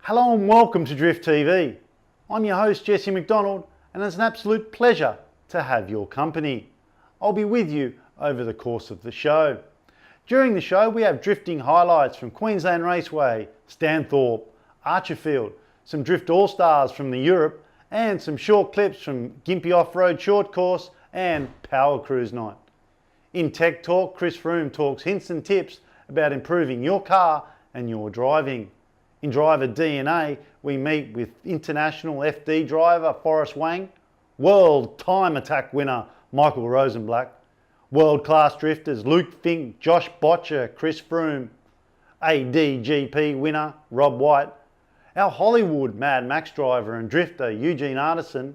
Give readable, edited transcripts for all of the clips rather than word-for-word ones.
Hello and welcome to Drift TV. I'm your host Jesse McDonald and it's an absolute pleasure to have your company. I'll be with you over the course of the show. During the show we have drifting highlights from Queensland Raceway, Stanthorpe, Archerfield, some Drift All-Stars from the Europe and some short clips from Gympie Off-Road Short Course and Power Cruise Night. In Tech Talk, Chris Froome talks hints and tips about improving your car and your driving. In Driver DNA, we meet with international FD driver Forrest Wang, world time attack winner Michael Rosenblatt, world-class drifters Luke Fink, Josh Botcher, Chris Froome, ADGP winner Rob White, our Hollywood Mad Max driver and drifter Eugene Arneson,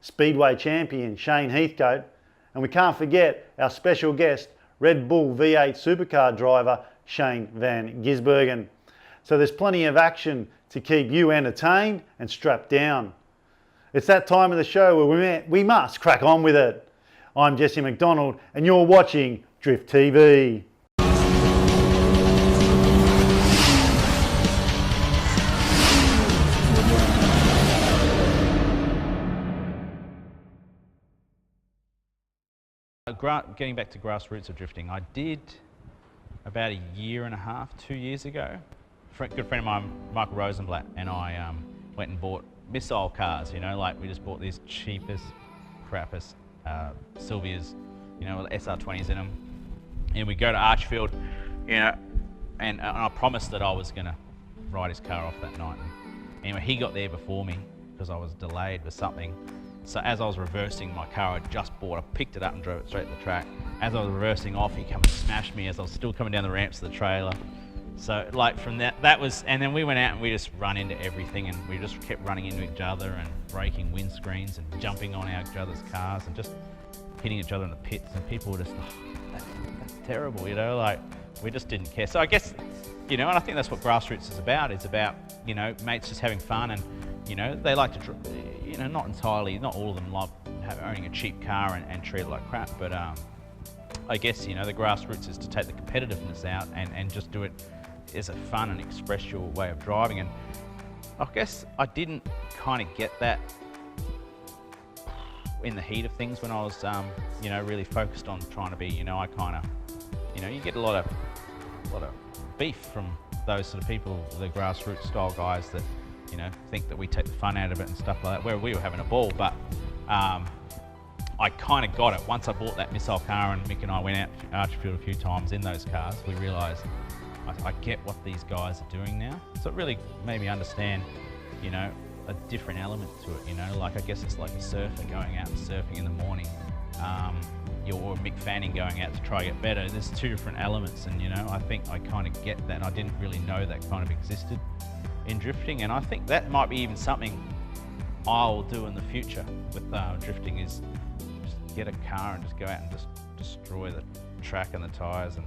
Speedway champion Shane Heathcote, and we can't forget our special guest Red Bull V8 supercar driver Shane Van Gisbergen. So there's plenty of action to keep you entertained and strapped down. It's that time of the show where we must crack on with it. I'm Jesse McDonald and you're watching Drift TV. Getting back to grassroots of drifting, I did about a year and a half, 2 years ago. A good friend of mine, Michael Rosenblatt, and I went and bought missile cars, you know, like we just bought these cheapest, crappest Silvias, you know, with SR20s in them. And we go to Archfield, you know, and I promised that I was going to ride his car off that night. And anyway, he got there before me because I was delayed with something. So as I was reversing my car I just bought, I picked it up and drove it straight to the track. As I was reversing off, he came and smashed me as I was still coming down the ramps of the trailer. So like from that was, and then we went out and we just run into everything and we just kept running into each other and breaking windscreens and jumping on each other's cars and just hitting each other in the pits, and people were just, oh, that's terrible, you know, like we just didn't care. So I guess, you know, and I think that's what grassroots is about. It's about, you know, mates just having fun and, you know, they like to, you know, not all of them love owning a cheap car and treat it like crap, but I guess, you know, the grassroots is to take the competitiveness out and just do it as a fun and express your way of driving. And I guess I didn't kind of get that in the heat of things when I was, you know, really focused on trying to be, you know, I kind of, you know, you get a lot of beef from those sort of people, the grassroots style guys that, you know, think that we take the fun out of it and stuff like that, where we were having a ball. But I kind of got it. Once I bought that missile car and Mick and I went out to Archerfield a few times in those cars, we realised I get what these guys are doing now. So it really made me understand, you know, a different element to it, you know, like I guess it's like a surfer going out and surfing in the morning, or Mick Fanning going out to try to get better. There's two different elements, and you know, I think I kind of get that. I didn't really know that kind of existed in drifting, and I think that might be even something I'll do in the future with drifting, is just get a car and just go out and just destroy the track and the tyres and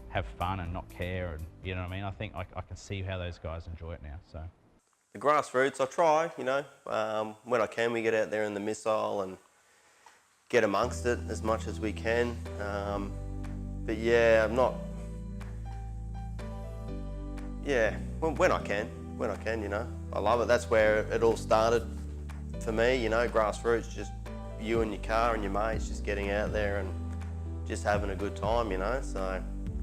have fun and not care, and you know what I mean? I think I can see how those guys enjoy it now. So the grassroots, I try, you know, when I can we get out there in the missile and get amongst it as much as we can. But yeah, when I can, you know, I love it. That's where it all started for me, you know, grassroots, just you and your car and your mates just getting out there and just having a good time, you know. So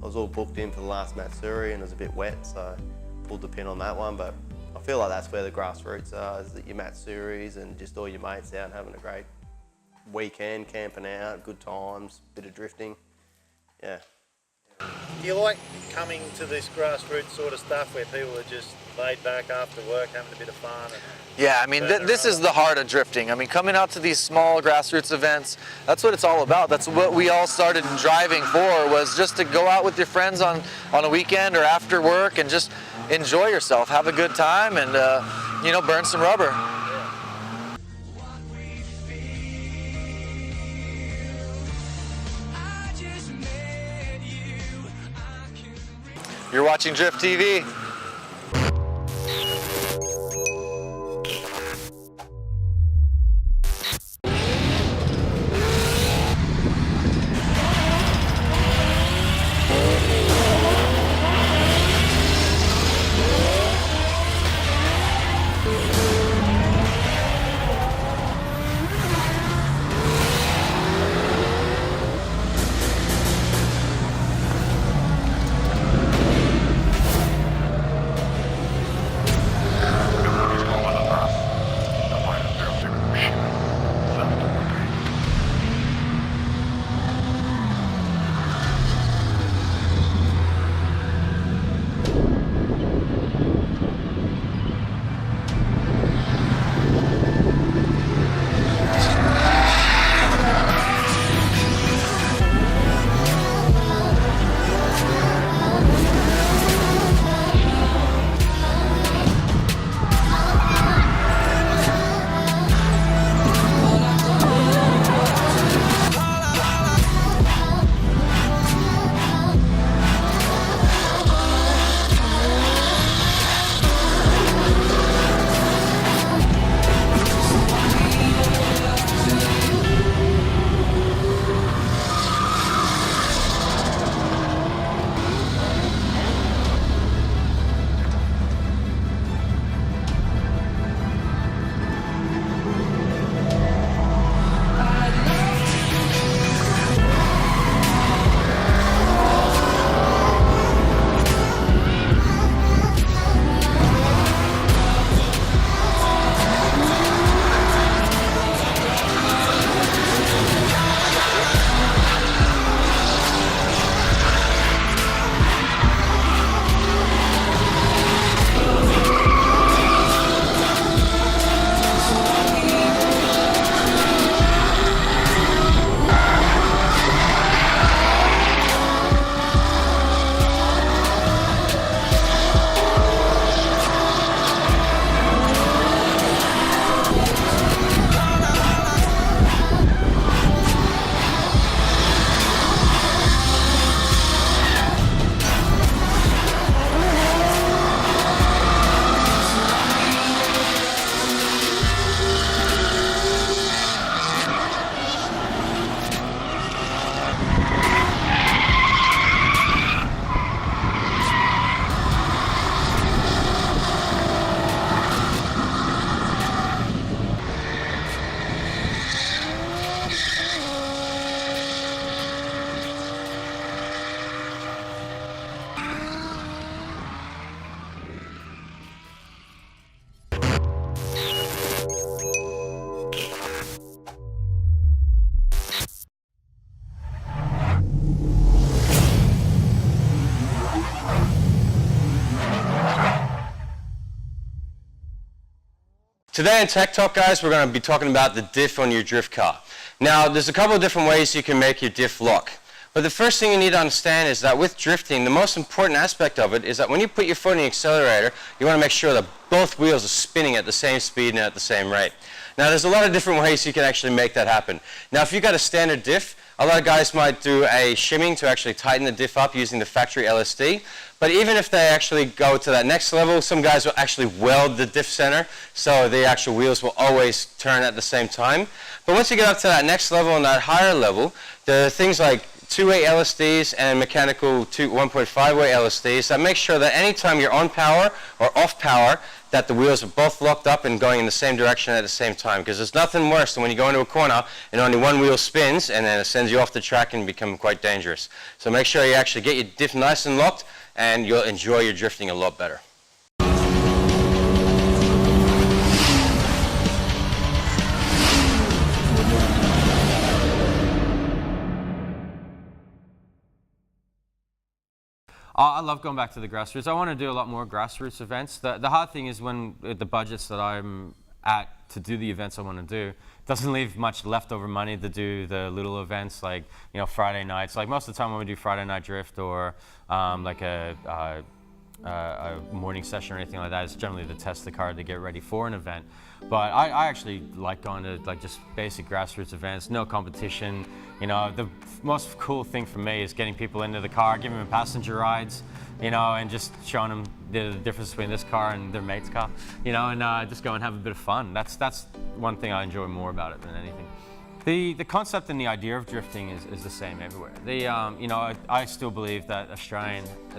I was all booked in for the last Matsuri and it was a bit wet, so I pulled the pin on that one. But I feel like that's where the grassroots are, is that your Matsuris and just all your mates out having a great weekend, camping out, good times, bit of drifting, yeah. Do you like coming to this grassroots sort of stuff where people are just laid back after work, having a bit of fun? Yeah, I mean, this is the heart of drifting. I mean, coming out to these small grassroots events, that's what it's all about. That's what we all started driving for, was just to go out with your friends on a weekend or after work and just enjoy yourself, have a good time, and, you know, burn some rubber. You're watching Drift TV. Today in Tech Talk, guys, we're going to be talking about the diff on your drift car. Now, there's a couple of different ways you can make your diff lock. But the first thing you need to understand is that with drifting, the most important aspect of it is that when you put your foot in the accelerator, you want to make sure that both wheels are spinning at the same speed and at the same rate. Now, there's a lot of different ways you can actually make that happen. Now, if you've got a standard diff, a lot of guys might do a shimming to actually tighten the diff up using the factory LSD. But even if they actually go to that next level, some guys will actually weld the diff center so the actual wheels will always turn at the same time. But once you get up to that next level and that higher level, there are things like two-way LSDs and mechanical 1.5-way LSDs that make sure that anytime you're on power or off power, that the wheels are both locked up and going in the same direction at the same time. Because there's nothing worse than when you go into a corner and only one wheel spins and then it sends you off the track and become quite dangerous. So make sure you actually get your diff nice and locked and you'll enjoy your drifting a lot better. I love going back to the grassroots. I want to do a lot more grassroots events. The hard thing is when the budgets that I'm at to do the events I want to do, doesn't leave much leftover money to do the little events like, you know, Friday nights. Like most of the time when we do Friday night drift or like a morning session or anything like that, it's generally to test the car to get ready for an event. But I actually like going to like just basic grassroots events, no competition. You know, the most cool thing for me is getting people into the car, giving them passenger rides, you know, and just showing them the difference between this car and their mate's car, you know, and just go and have a bit of fun. That's one thing I enjoy more about it than anything. The concept and the idea of drifting is the same everywhere. You know, I still believe that the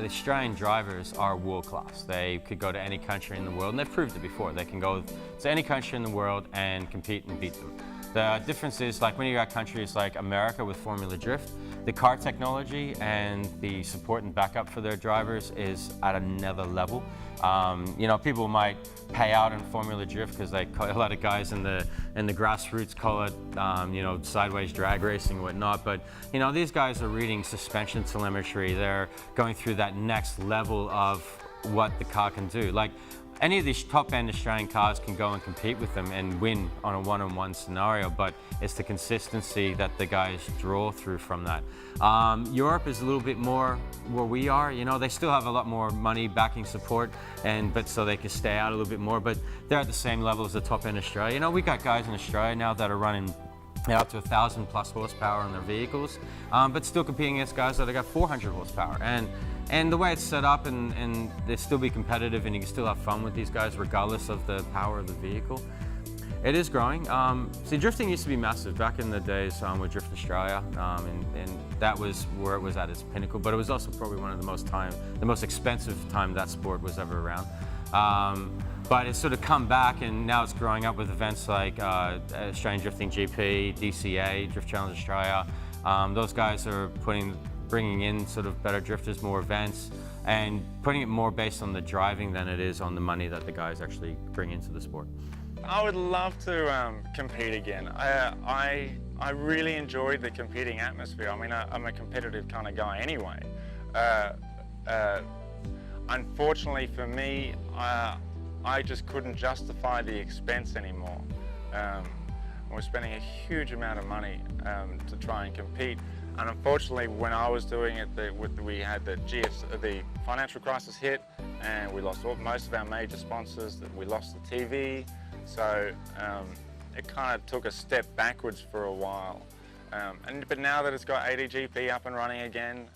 Australian drivers are world class. They could go to any country in the world, and they've proved it before. They can go to any country in the world and compete and beat them. The difference is, like when you got countries like America with Formula Drift, the car technology and the support and backup for their drivers is at another level. You know, people might pay out in Formula Drift because a lot of guys in the grassroots call it, you know, sideways drag racing and whatnot. But you know, these guys are reading suspension telemetry. They're going through that next level of what the car can do. Like any of these top-end Australian cars can go and compete with them and win on a one-on-one scenario, but it's the consistency that the guys draw through from that. Europe is a little bit more where we are. You know, they still have a lot more money backing support, but so they can stay out a little bit more, but they're at the same level as the top-end Australia. You know, we got guys in Australia now that are running up to 1,000+ horsepower on their vehicles, but still competing against guys that have got 400 horsepower. And the way it's set up, and they still be competitive, and you can still have fun with these guys regardless of the power of the vehicle. It is growing. See, drifting used to be massive back in the days with Drift Australia, and that was where it was at its pinnacle. But it was also probably one of the most expensive time that sport was ever around. But it's sort of come back, and now it's growing up with events like Australian Drifting GP, DCA, Drift Challenge Australia. Those guys are bringing in sort of better drifters, more events, and putting it more based on the driving than it is on the money that the guys actually bring into the sport. I would love to compete again. I really enjoyed the competing atmosphere. I mean, I'm a competitive kind of guy anyway. Unfortunately for me, I just couldn't justify the expense anymore. We're spending a huge amount of money to try and compete. And unfortunately, when I was doing it, we had the financial crisis hit, and we lost most of our major sponsors. We lost the TV, so it kind of took a step backwards for a while. But now that it's got ADGP up and running again,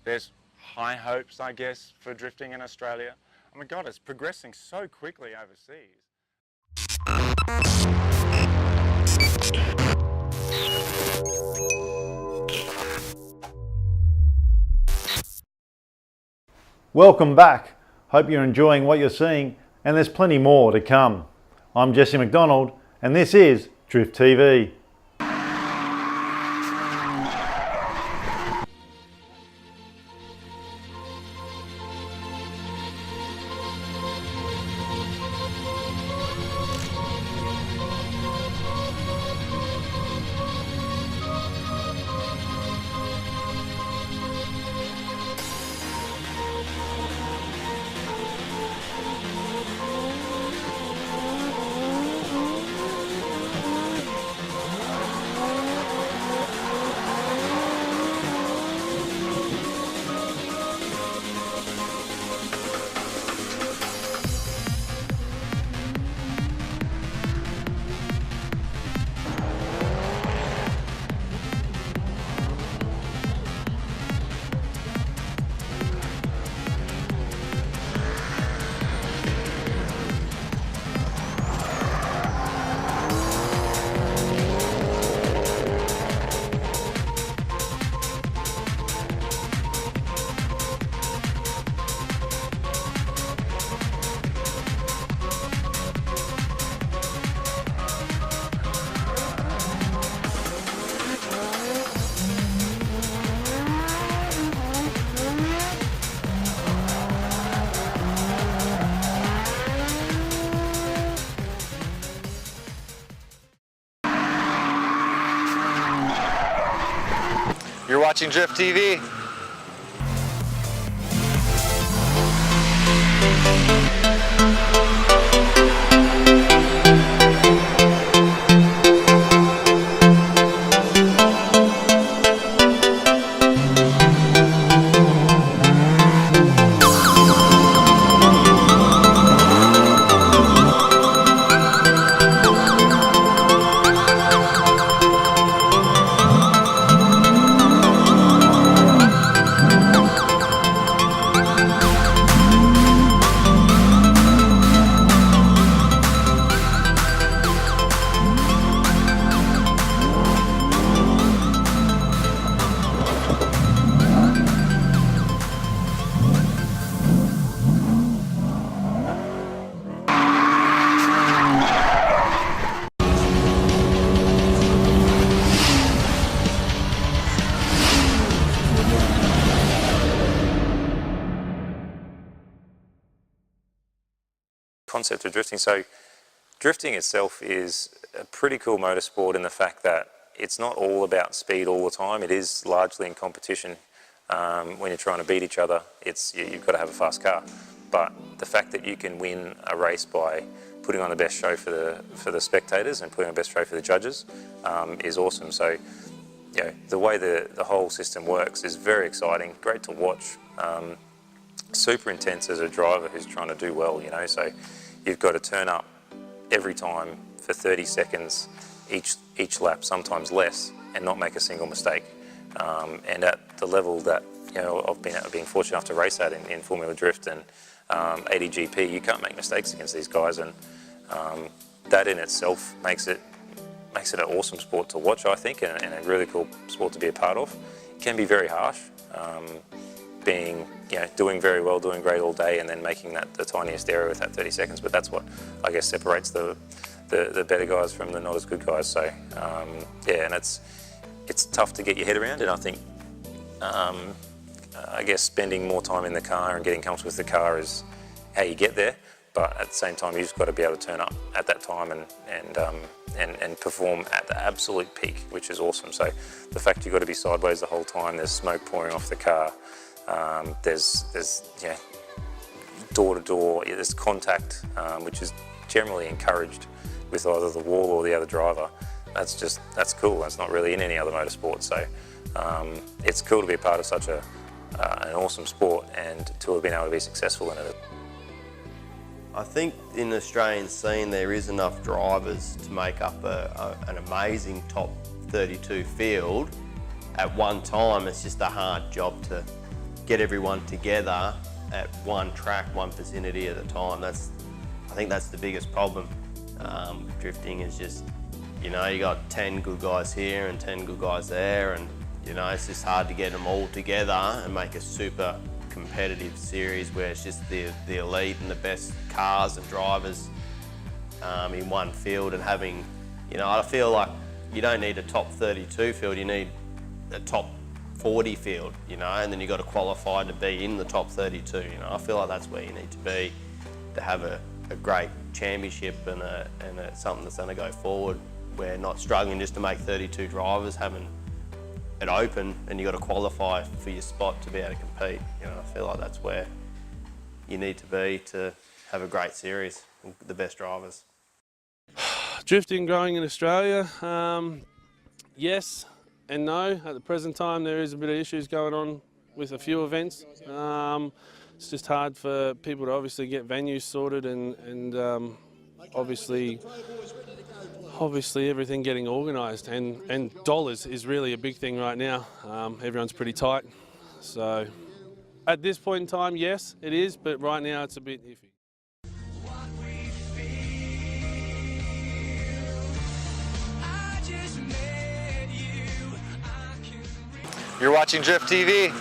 there's high hopes, I guess, for drifting in Australia. Oh my God, it's progressing so quickly overseas. Welcome back. Hope you're enjoying what you're seeing, and there's plenty more to come. I'm Jesse McDonald, and this is Drift TV. You're watching Drift TV. Concept of drifting. So drifting itself is a pretty cool motorsport in the fact that it's not all about speed all the time. It is largely in competition. When you're trying to beat each other, you've got to have a fast car. But the fact that you can win a race by putting on the best show for the spectators and putting on the best show for the judges is awesome. So the way the whole system works is very exciting, great to watch. Super intense as a driver who's trying to do well, so you've got to turn up every time for 30 seconds each lap, sometimes less, and not make a single mistake. And at the level that I've been fortunate enough to race at in Formula Drift and ADGP, you can't make mistakes against these guys, and that in itself makes it an awesome sport to watch, I think, and a really cool sport to be a part of. It can be very harsh. Doing very well, doing great all day, and then making the tiniest error with that 30 seconds. But that's what I guess separates the better guys from the not as good guys. So and it's tough to get your head around. And I think I guess spending more time in the car and getting comfortable with the car is how you get there. But at the same time, you've just got to be able to turn up at that time and perform at the absolute peak, which is awesome. So the fact you've got to be sideways the whole time, there's smoke pouring off the car. There's door to door, there's contact, which is generally encouraged with either the wall or the other driver. That's cool. That's not really in any other motorsport. So it's cool to be a part of such an awesome sport and to have been able to be successful in it. I think in the Australian scene there is enough drivers to make up an amazing top 32 field at one time. It's just a hard job to get everyone together at one track, one vicinity at a time. I think that's the biggest problem. Drifting is just, you got 10 good guys here and 10 good guys there, and it's just hard to get them all together and make a super competitive series where it's just the elite and the best cars and drivers in one field, and having, I feel like you don't need a top 32 field, you need a top 40 field, and then you've got to qualify to be in the top 32. I feel like that's where you need to be to have a great championship and something that's going to go forward. We're not struggling just to make 32 drivers, having it open, and you've got to qualify for your spot to be able to compete. I feel like that's where you need to be to have a great series, the best drivers. Drifting growing in Australia, yes and no. At the present time there is a bit of issues going on with a few events. It's just hard for people to obviously get venues sorted and obviously everything getting organised, and dollars is really a big thing right now. Everyone's pretty tight, so at this point in time, yes, it is, but right now it's a bit iffy. You're watching Drift TV.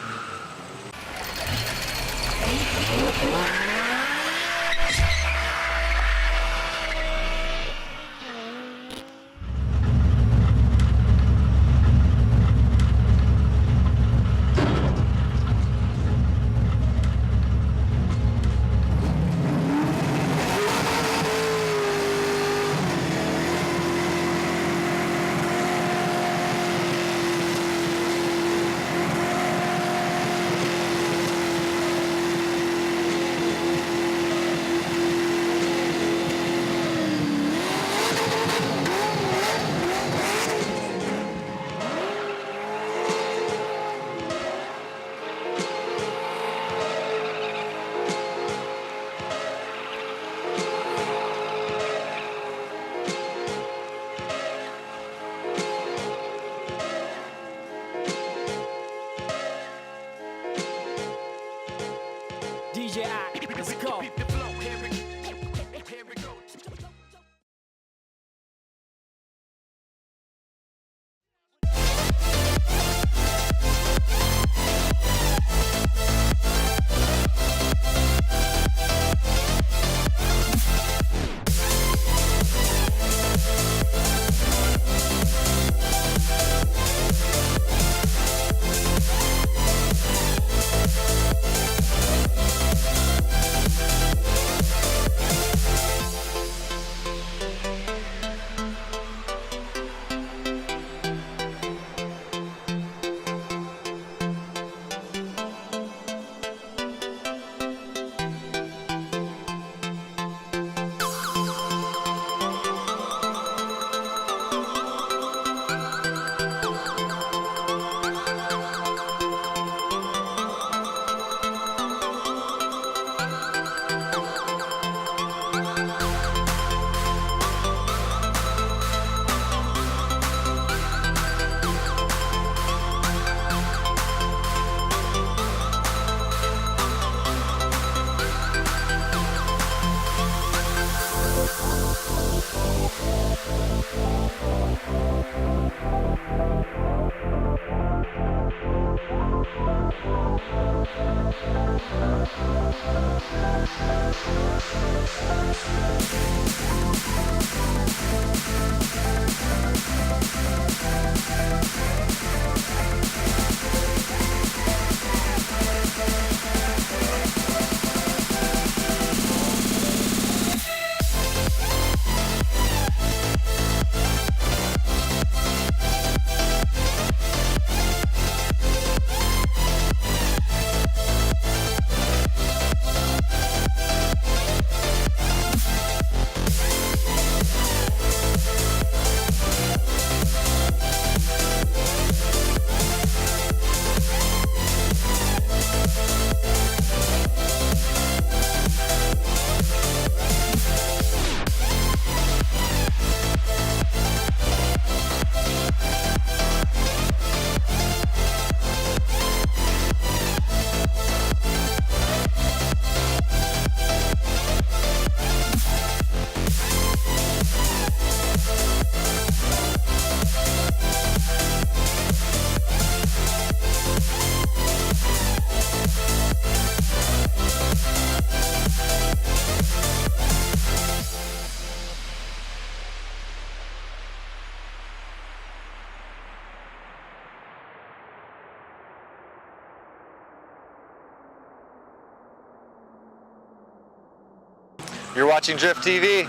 You're watching Drift TV.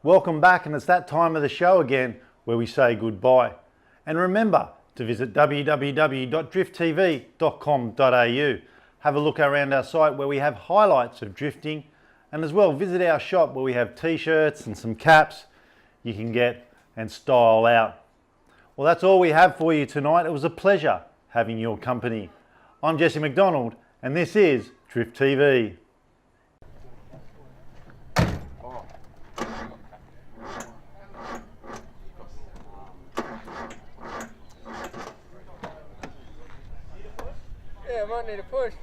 Welcome back, and it's that time of the show again where we say goodbye. And remember to visit www.drifttv.com.au. Have a look around our site where we have highlights of drifting, and as well visit our shop where we have t-shirts and some caps you can get and style out. Well, that's all we have for you tonight. It was a pleasure having your company. I'm Jesse McDonald, and this is Drift TV. Yeah, I might need a push.